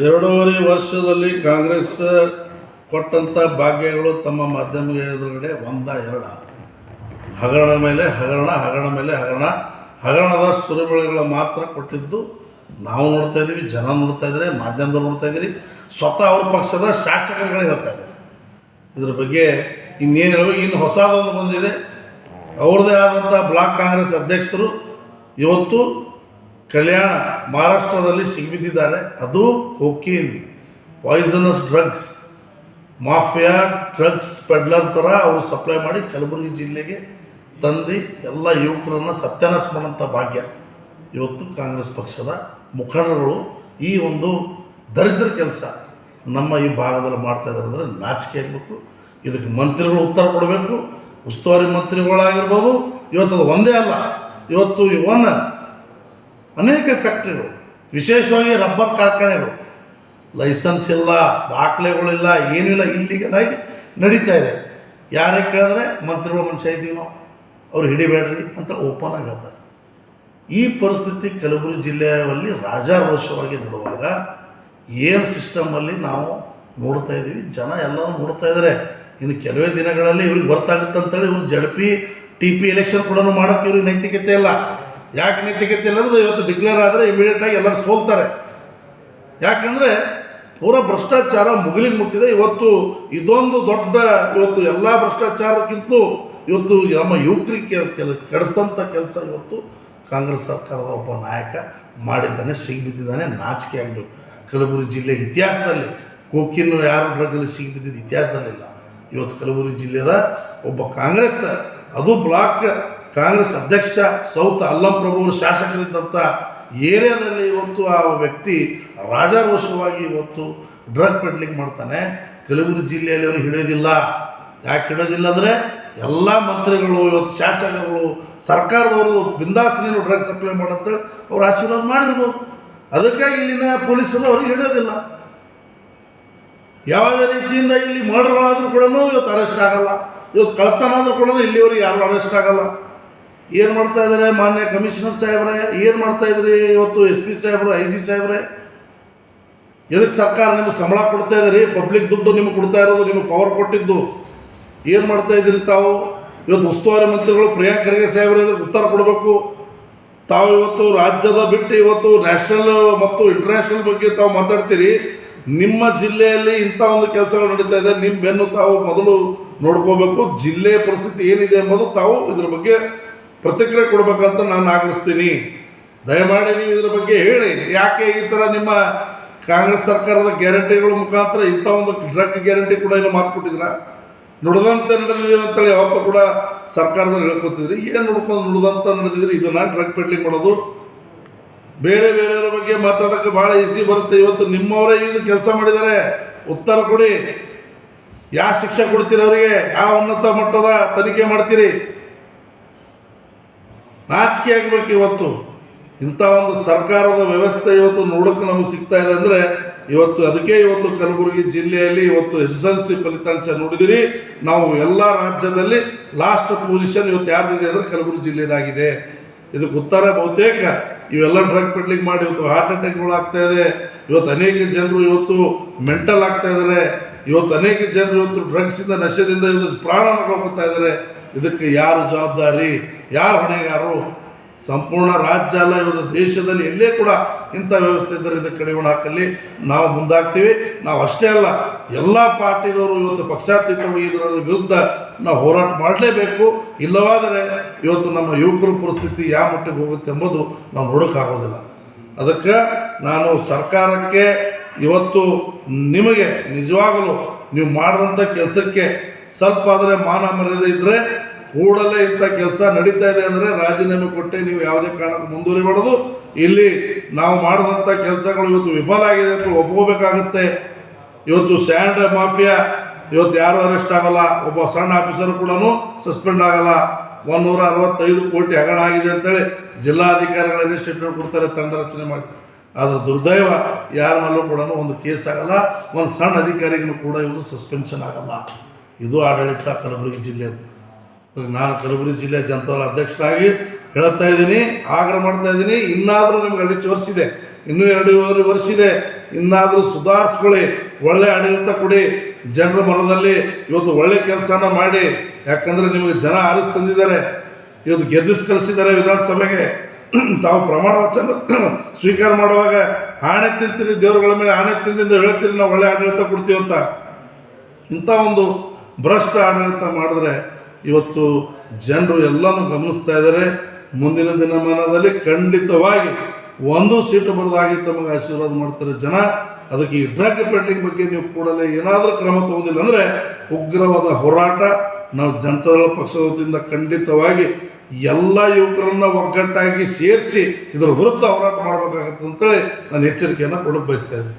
ಎರಡೂವರೆ ವರ್ಷದಲ್ಲಿ ಕಾಂಗ್ರೆಸ್ ಕೊಟ್ಟಂಥ ಭಾಗ್ಯಗಳು ತಮ್ಮ ಮಾಧ್ಯಮ ಎದುರುಗಡೆ ಒಂದ ಎರಡ ಹಗರಣ ಮೇಲೆ ಹಗರಣ, ಹಗರಣ ಮೇಲೆ ಹಗರಣ, ಹಗರಣದ ಸುರಿಮಳೆಗಳ ಮಾತ್ರ ಕೊಟ್ಟಿದ್ದು ನಾವು ನೋಡ್ತಾ ಇದ್ದೀವಿ, ಜನ ನೋಡ್ತಾ ಇದ್ದಾರೆ, ಮಾಧ್ಯಮದವ್ರು ನೋಡ್ತಾ ಇದ್ದೀರಿ, ಸ್ವತಃ ಅವ್ರ ಪಕ್ಷದ ಶಾಸಕರುಗಳೇ ಹೇಳ್ತಾ ಇದ್ದಾರೆ. ಇದ್ರ ಬಗ್ಗೆ ಇನ್ನೇನು ಹೇಳಬೇಕು? ಇನ್ನು ಹೊಸದೊಂದು ಬಂದಿದೆ. ಅವ್ರದ್ದೇ ಆದಂಥ ಬ್ಲಾಕ್ ಕಾಂಗ್ರೆಸ್ ಅಧ್ಯಕ್ಷರು ಇವತ್ತು ಕಲ್ಯಾಣ ಮಹಾರಾಷ್ಟ್ರದಲ್ಲಿ ಸಿಗಿಬಿದ್ದಿದ್ದಾರೆ. ಅದು cocaine, poisonous drugs, mafia drugs peddler ಥರ ಅವರು ಸಪ್ಲೈ ಮಾಡಿ ಕಲಬುರಗಿ ಜಿಲ್ಲೆಗೆ ತಂದು ಎಲ್ಲ ಯುವಕರನ್ನು ಸತ್ಯಾನಾಶ ಮಾಡೋಂಥ ಭಾಗ್ಯ ಇವತ್ತು ಕಾಂಗ್ರೆಸ್ ಪಕ್ಷದ ಮುಖಂಡರುಗಳು ಈ ಒಂದು ದರಿದ್ರ ಕೆಲಸ ನಮ್ಮ ಈ ಭಾಗದಲ್ಲಿ ಮಾಡ್ತಾ ಇದ್ದಾರೆ ಅಂದರೆ ನಾಚಿಕೆ ಆಗಬೇಕು. ಇದಕ್ಕೆ ಮಂತ್ರಿಗಳು ಉತ್ತರ ಕೊಡಬೇಕು. ಉಸ್ತುವಾರಿ ಮಂತ್ರಿಗಳಾಗಿರ್ಬೋದು. ಇವತ್ತು ಅದು ಒಂದೇ ಅಲ್ಲ, ಇವತ್ತು ಅನೇಕ ಫ್ಯಾಕ್ಟ್ರಿಗಳು, ವಿಶೇಷವಾಗಿ ರಬ್ಬರ್ ಕಾರ್ಖಾನೆಗಳು ಲೈಸೆನ್ಸ್ ಇಲ್ಲ, ದಾಖಲೆಗಳಿಲ್ಲ, ಏನಿಲ್ಲ, ಇಲ್ಲಿಗಲಾಗಿ ನಡೀತಾ ಇದೆ. ಯಾರೇ ಕೇಳಿದ್ರೆ ಮಂತ್ರಿಗಳು ಮನುಷ್ಯ ಇದ್ದೀವಿ ನಾವು, ಅವ್ರು ಹಿಡಿಬೇಡ್ರಿ ಅಂತ ಓಪನ್ ಆಗಿ ಹೇಳ್ತಾರೆ. ಈ ಪರಿಸ್ಥಿತಿ ಕಲಬುರಗಿ ಜಿಲ್ಲೆಯಲ್ಲಿ ರಾಜಾರೋಷವಾಗಿ ನೋಡುವಾಗ ಏನು ಸಿಸ್ಟಮಲ್ಲಿ ನಾವು ನೋಡ್ತಾ ಇದ್ದೀವಿ, ಜನ ಎಲ್ಲರೂ ನೋಡ್ತಾ ಇದ್ದಾರೆ. ಇನ್ನು ಕೆಲವೇ ದಿನಗಳಲ್ಲಿ ಇವ್ರಿಗೆ ಗೊತ್ತಾಗುತ್ತೆ ಅಂತೇಳಿ ಇವ್ರು ಜಡ್ಪಿ TP ಎಲೆಕ್ಷನ್ ಕೂಡ ಮಾಡೋಕ್ಕೆ ಇವ್ರಿಗೆ ನೈತಿಕತೆ ಇಲ್ಲ. ಯಾಕೆ ನೈತಿಕತೆ ಇಲ್ಲ ಅಂದರೆ ಇವತ್ತು ಡಿಕ್ಲೇರ್ ಆದರೆ ಇಮಿಡಿಯೇಟಾಗಿ ಎಲ್ಲರೂ ಸೋಲ್ತಾರೆ. ಯಾಕಂದರೆ ಪೂರ ಭ್ರಷ್ಟಾಚಾರ ಮುಗಿಲಿಗೆ ಮುಟ್ಟಿದೆ. ಇವತ್ತು ಇದೊಂದು ದೊಡ್ಡ ಇವತ್ತು ಎಲ್ಲ ಭ್ರಷ್ಟಾಚಾರಕ್ಕಿಂತ ಇವತ್ತು ನಮ್ಮ ಯುವಕರಿಗೆ ಕೆಡಿಸಿದಂಥ ಕೆಲಸ ಇವತ್ತು ಕಾಂಗ್ರೆಸ್ ಸರ್ಕಾರದ ಒಬ್ಬ ನಾಯಕ ಮಾಡಿದ್ದಾನೆ, ಸಿಗಿಬಿದ್ದಿದ್ದಾನೆ. ನಾಚಿಕೆ ಆಗಬೇಕು. ಕಲಬುರಗಿ ಜಿಲ್ಲೆ ಇತಿಹಾಸದಲ್ಲಿ ಕೋಕಿನ್ ಯಾರು ಡ್ರಗ್ಗಲ್ಲಿ ಸಿಗಿಬಿದ್ದಿದ್ದು ಇತಿಹಾಸದಲ್ಲಿಲ್ಲ. ಇವತ್ತು ಕಲಬುರಗಿ ಜಿಲ್ಲೆಯ ಒಬ್ಬ ಕಾಂಗ್ರೆಸ್, ಅದು ಬ್ಲಾಕ್ ಕಾಂಗ್ರೆಸ್ ಅಧ್ಯಕ್ಷ ಸೌತ್ ಅಲ್ಲಂಪ್ರಭು ಅವರು ಶಾಸಕರಿದ್ದಂಥ ಏರಿಯಾದಲ್ಲಿ ಇವತ್ತು ಆ ವ್ಯಕ್ತಿ ರಾಜಾರೋಷವಾಗಿ ಇವತ್ತು ಡ್ರಗ್ ಪೆಡ್ಲಿಂಗ್ ಮಾಡ್ತಾನೆ. ಕಲಬುರಗಿ ಜಿಲ್ಲೆಯಲ್ಲಿ ಅವರು ಹಿಡಿಯೋದಿಲ್ಲ. ಯಾಕೆ ಹಿಡಿಯೋದಿಲ್ಲ ಅಂದರೆ ಎಲ್ಲ ಮಂತ್ರಿಗಳು, ಇವತ್ತು ಶಾಸಕರು, ಸರ್ಕಾರದವರು ಬಿಂದಾಸ್ ನೀನು ಡ್ರಗ್ ಸಪ್ಲೈ ಮಾಡಂತೇಳಿ ಅವ್ರು ಆಶೀರ್ವಾದ ಮಾಡಿರ್ಬೋದು. ಅದಕ್ಕಾಗಿ ಇಲ್ಲಿನ ಪೊಲೀಸರು ಅವ್ರಿಗೆ ಹಿಡಿಯೋದಿಲ್ಲ. ಯಾವುದೇ ರೀತಿಯಿಂದ ಇಲ್ಲಿ ಮರ್ಡರ್ಗಳಾದರೂ ಕೂಡ ಇವತ್ತು ಅರೆಸ್ಟ್ ಆಗಲ್ಲ. ಇವತ್ತು ಕಳ್ತನ ಆದರೂ ಕೂಡ ಇಲ್ಲಿವರೆಗೆ ಯಾರು ಅರೆಸ್ಟ್ ಆಗಲ್ಲ. ಏನು ಮಾಡ್ತಾ ಇದ್ದಾರೆ ಮಾನ್ಯ ಕಮಿಷನರ್ ಸಾಹೇಬ್ರೆ? ಏನು ಮಾಡ್ತಾ ಇದ್ರಿ ಇವತ್ತು SP ಸಾಹೇಬ್ರು, IG ಸಾಹೇಬ್ರೆ? ಎದಕ್ಕೆ ಸರ್ಕಾರ ನಿಮಗೆ ಸಂಬಳ ಕೊಡ್ತಾ ಇದ್ದೀರಿ? ಪಬ್ಲಿಕ್ ದುಡ್ಡು ನಿಮಗೆ ಕೊಡ್ತಾ ಇರೋದು, ನಿಮಗೆ ಪವರ್ ಕೊಟ್ಟಿದ್ದು. ಏನು ಮಾಡ್ತಾ ಇದ್ದೀರಿ ತಾವು? ಇವತ್ತು ಉಸ್ತುವಾರಿ ಮಂತ್ರಿಗಳು ಪ್ರಿಯಾಂಕ್ ಖರ್ಗೆ ಸಾಹೇಬ್ರು ಇದಕ್ಕೆ ಉತ್ತರ ಕೊಡಬೇಕು. ತಾವು ಇವತ್ತು ರಾಜ್ಯದ ಬಿಟ್ಟು ಇವತ್ತು ನ್ಯಾಷನಲ್ ಮತ್ತು ಇಂಟರ್ನ್ಯಾಷನಲ್ ಬಗ್ಗೆ ತಾವು ಮಾತಾಡ್ತೀರಿ. ನಿಮ್ಮ ಜಿಲ್ಲೆಯಲ್ಲಿ ಇಂಥ ಒಂದು ಕೆಲಸಗಳು ನಡೀತಾ ಇದೆ. ನಿಮ್ಮ ಬೆನ್ನು ತಾವು ಮೊದಲು ನೋಡ್ಕೋಬೇಕು. ಜಿಲ್ಲೆಯ ಪರಿಸ್ಥಿತಿ ಏನಿದೆ ಎಂಬುದು ತಾವು ಇದ್ರ ಬಗ್ಗೆ ಪ್ರತಿಕ್ರಿಯೆ ಕೊಡಬೇಕಂತ ನಾನು ಆಗ್ರಹಿಸ್ತೀನಿ. ದಯಮಾಡಿ ನೀವು ಇದ್ರ ಬಗ್ಗೆ ಹೇಳಿ. ಯಾಕೆ ಈ ಥರ ನಿಮ್ಮ ಕಾಂಗ್ರೆಸ್ ಸರ್ಕಾರದ ಗ್ಯಾರಂಟಿಗಳ ಮುಖಾಂತರ ಇಂಥ ಒಂದು ಡ್ರಗ್ ಗ್ಯಾರಂಟಿ ಕೂಡ ಏನೋ ಮಾತು ಕೊಟ್ಟಿದ್ರ? ನುಡಿದಂತೆ ನಡೆದಿದ್ದೀವಿ ಅಂತೇಳಿ ಯಾವತ್ತೂ ಕೂಡ ಸರ್ಕಾರದಲ್ಲಿ ಹೇಳ್ಕೊತಿದ್ರಿ. ಏನು ನುಡಿದಂತ ನಡೆದಿದ್ರಿ? ಇದನ್ನು ಡ್ರಗ್ ಪೆಡ್ಲಿಂಗ್ ಮಾಡೋದು. ಬೇರೆ ಬೇರೆಯವರ ಬಗ್ಗೆ ಮಾತಾಡೋಕ್ಕೆ ಭಾಳ ಈಸಿ ಬರುತ್ತೆ. ಇವತ್ತು ನಿಮ್ಮವರೇ ಇದು ಕೆಲಸ ಮಾಡಿದ್ದಾರೆ. ಉತ್ತರ ಕೊಡಿ. ಯಾವ ಶಿಕ್ಷೆ ಕೊಡ್ತೀರಿ ಅವರಿಗೆ? ಯಾವ ಉನ್ನತ ಮಟ್ಟದ ತನಿಖೆ ಮಾಡ್ತೀರಿ? ನಾಚಿಕೆ ಆಗಬೇಕು. ಇವತ್ತು ಇಂಥ ಒಂದು ಸರ್ಕಾರದ ವ್ಯವಸ್ಥೆ ಇವತ್ತು ನೋಡೋಕ್ಕೆ ನಮಗೆ ಸಿಗ್ತಾ ಇದೆ ಅಂದರೆ ಇವತ್ತು ಅದಕ್ಕೆ ಇವತ್ತು ಕಲಬುರಗಿ ಜಿಲ್ಲೆಯಲ್ಲಿ ಇವತ್ತು SSLC ಫಲಿತಾಂಶ ನೋಡಿದಿರಿ. ನಾವು ಎಲ್ಲ ರಾಜ್ಯದಲ್ಲಿ ಲಾಸ್ಟ್ ಪೊಸಿಷನ್ ಇವತ್ತು ಯಾರ್ದಿದೆ ಅಂದರೆ ಕಲಬುರಗಿ ಜಿಲ್ಲೆದಾಗಿದೆ. ಇದಕ್ಕೆ ಉತ್ತರ ಬಹುತೇಕ ಇವೆಲ್ಲ ಡ್ರಗ್ ಪೆಡ್ಲಿಂಗ್ ಮಾಡಿ ಇವತ್ತು ಹಾರ್ಟ್ ಅಟ್ಯಾಕ್ಗಳು ಆಗ್ತಾ ಇದೆ. ಇವತ್ತು ಅನೇಕ ಜನರು ಇವತ್ತು ಮೆಂಟಲ್ ಆಗ್ತಾ ಇದ್ದಾರೆ. ಇವತ್ತು ಅನೇಕ ಜನರು ಇವತ್ತು ಡ್ರಗ್ಸಿಂದ, ನಶೆದಿಂದ ಇವತ್ತು ಪ್ರಾಣ ಕಳ್ಕೊತಾ ಇದ್ದಾರೆ. ಇದಕ್ಕೆ ಯಾರು ಜವಾಬ್ದಾರಿ? ಯಾರು ಹೊಣೆಗಾರರು? ಸಂಪೂರ್ಣ ರಾಜ್ಯ ಅಲ್ಲ, ಇವತ್ತು ದೇಶದಲ್ಲಿ ಎಲ್ಲೇ ಕೂಡ ಇಂಥ ವ್ಯವಸ್ಥೆ ಇದ್ದರೆ ಇದಕ್ಕೆ ಕಡಿವಾಣ ಹಾಕಲ್ಲಿ ನಾವು ಮುಂದಾಗ್ತೀವಿ. ನಾವು ಅಷ್ಟೇ ಅಲ್ಲ, ಎಲ್ಲ ಪಾರ್ಟಿದವರು ಇವತ್ತು ಪಕ್ಷಾತೀತವಾಗಿ ಇದರ ವಿರುದ್ಧ ನಾವು ಹೋರಾಟ ಮಾಡಲೇಬೇಕು. ಇಲ್ಲವಾದರೆ ಇವತ್ತು ನಮ್ಮ ಯುವಕರ ಪರಿಸ್ಥಿತಿ ಯಾವ ಮಟ್ಟಿಗೆ ಹೋಗುತ್ತೆ ಎಂಬುದು ನಾವು ನೋಡೋಕ್ಕಾಗೋದಿಲ್ಲ. ಅದಕ್ಕೆ ನಾನು ಸರ್ಕಾರಕ್ಕೆ ಇವತ್ತು ನಿಮಗೆ ನಿಜವಾಗಲೂ ನೀವು ಮಾಡಿದಂಥ ಕೆಲಸಕ್ಕೆ ಸ್ವಲ್ಪ ಆದರೆ ಮಾನ ಮರ್ಯಾದೆ ಇದ್ದರೆ ಕೂಡಲೇ ಇಂಥ ಕೆಲಸ ನಡೀತಾ ಇದೆ ಅಂದರೆ ರಾಜೀನಾಮೆ ಕೊಟ್ಟೆ ನೀವು ಯಾವುದೇ ಕಾರಣಕ್ಕೆ ಮುಂದುವರಿಬಾರ್ದು. ಇಲ್ಲಿ ನಾವು ಮಾಡಿದಂಥ ಕೆಲಸಗಳು ಇವತ್ತು ವಿಫಲ ಆಗಿದೆ ಅಂತ ಒಪ್ಕೋಬೇಕಾಗುತ್ತೆ. ಇವತ್ತು ಸ್ಯಾಂಡ್ ಮಾಫಿಯಾ ಇವತ್ತು ಯಾರೂ ಅರೆಸ್ಟ್ ಆಗಲ್ಲ. ಒಬ್ಬ ಸಣ್ಣ ಆಫೀಸರ್ ಕೂಡ ಸಸ್ಪೆಂಡ್ ಆಗಲ್ಲ. 165 ಕೋಟಿ ಹಗರಣ ಆಗಿದೆ ಅಂತೇಳಿ ಜಿಲ್ಲಾಧಿಕಾರಿಗಳನ್ನೇ ಸ್ಟೇಟ್ಮೆಂಟ್ ಕೊಡ್ತಾರೆ ತಂಡ ರಚನೆ ಮಾಡಿ. ಆದರೆ ದುರ್ದೈವ ಯಾರ ಮೇಲೂ ಕೂಡ ಒಂದು ಕೇಸ್ ಆಗಲ್ಲ. ಒಂದು ಸಣ್ಣ ಅಧಿಕಾರಿಗೂ ಕೂಡ ಇವರು ಸಸ್ಪೆನ್ಷನ್ ಆಗಲ್ಲ. ಇದು ಆಡಳಿತ ಕಲಬುರಗಿ ಜಿಲ್ಲೆಯದು. ನಾನು ಕಲಬುರಗಿ ಜಿಲ್ಲೆ ಜನತಾದಳ ಅಧ್ಯಕ್ಷರಾಗಿ ಹೇಳ್ತಾ ಇದ್ದೀನಿ, ಆಗ್ರಹ ಮಾಡ್ತಾ ಇದ್ದೀನಿ. ಇನ್ನಾದರೂ ನಿಮ್ಗೆ ಅಡಿಚಿ ತೋರಿಸಿದೆ. ಇನ್ನೂ 2.5 ವರ್ಷ ಇದೆ. ಇನ್ನಾದರೂ ಸುಧಾರಿಸ್ಕೊಳ್ಳಿ, ಒಳ್ಳೆ ಆಡಳಿತ ಕೊಡಿ, ಜನರ ಮನದಲ್ಲಿ ಇವತ್ತು ಒಳ್ಳೆ ಕೆಲಸನ ಮಾಡಿ. ಯಾಕಂದರೆ ನಿಮಗೆ ಜನ ಆರಿಸಿ ತಂದಿದ್ದಾರೆ, ಇವತ್ತು ಗೆದ್ದಿಸಿ ಕಳಿಸಿದ್ದಾರೆ ವಿಧಾನಸಭೆಗೆ. ತಾವು ಪ್ರಮಾಣ ವಚನ ಸ್ವೀಕಾರ ಮಾಡುವಾಗ ಆಣೆ ತಿಂತೀರಿ, ದೇವರುಗಳ ಮೇಲೆ ಆಣೆ ತಿಂದಿಂದ ಹೇಳ್ತೀರಿ ನಾವು ಒಳ್ಳೆ ಆಡಳಿತ ಕೊಡ್ತೀವಿ ಅಂತ. ಇಂಥ ಒಂದು ಭ್ರಷ್ಟ ಆಡಳಿತ ಮಾಡಿದ್ರೆ ಇವತ್ತು ಜನರು ಎಲ್ಲನೂ ಗಮನಿಸ್ತಾ ಇದ್ದಾರೆ. ಮುಂದಿನ ದಿನಮಾನದಲ್ಲಿ ಖಂಡಿತವಾಗಿ 1 ಸೀಟು ಬರೋದಾಗಿ ತಮಗೆ ಆಶೀರ್ವಾದ ಮಾಡ್ತಾರೆ ಜನ. ಅದಕ್ಕೆ ಈ ಡ್ರಗ್ ಪೆಡ್ಲಿಂಗ್ ಬಗ್ಗೆ ನೀವು ಕೂಡಲೇ ಏನಾದರೂ ಕ್ರಮ ತಗೊಂಡಿಲ್ಲ ಅಂದರೆ ಉಗ್ರವಾದ ಹೋರಾಟ ನಾವು ಜನತಾದಳ ಪಕ್ಷದ ವತಿಯಿಂದ ಖಂಡಿತವಾಗಿ ಎಲ್ಲ ಯುವಕರನ್ನ ಒಗ್ಗಟ್ಟಾಗಿ ಸೇರಿಸಿ ಇದರ ವಿರುದ್ಧ ಹೋರಾಟ ಮಾಡಬೇಕಾಗತ್ತೆ ಅಂತೇಳಿ ನಾನು ಎಚ್ಚರಿಕೆಯನ್ನು ಕೊಡೋಕೆ ಬಯಸ್ತಾ ಇದ್ದೀನಿ.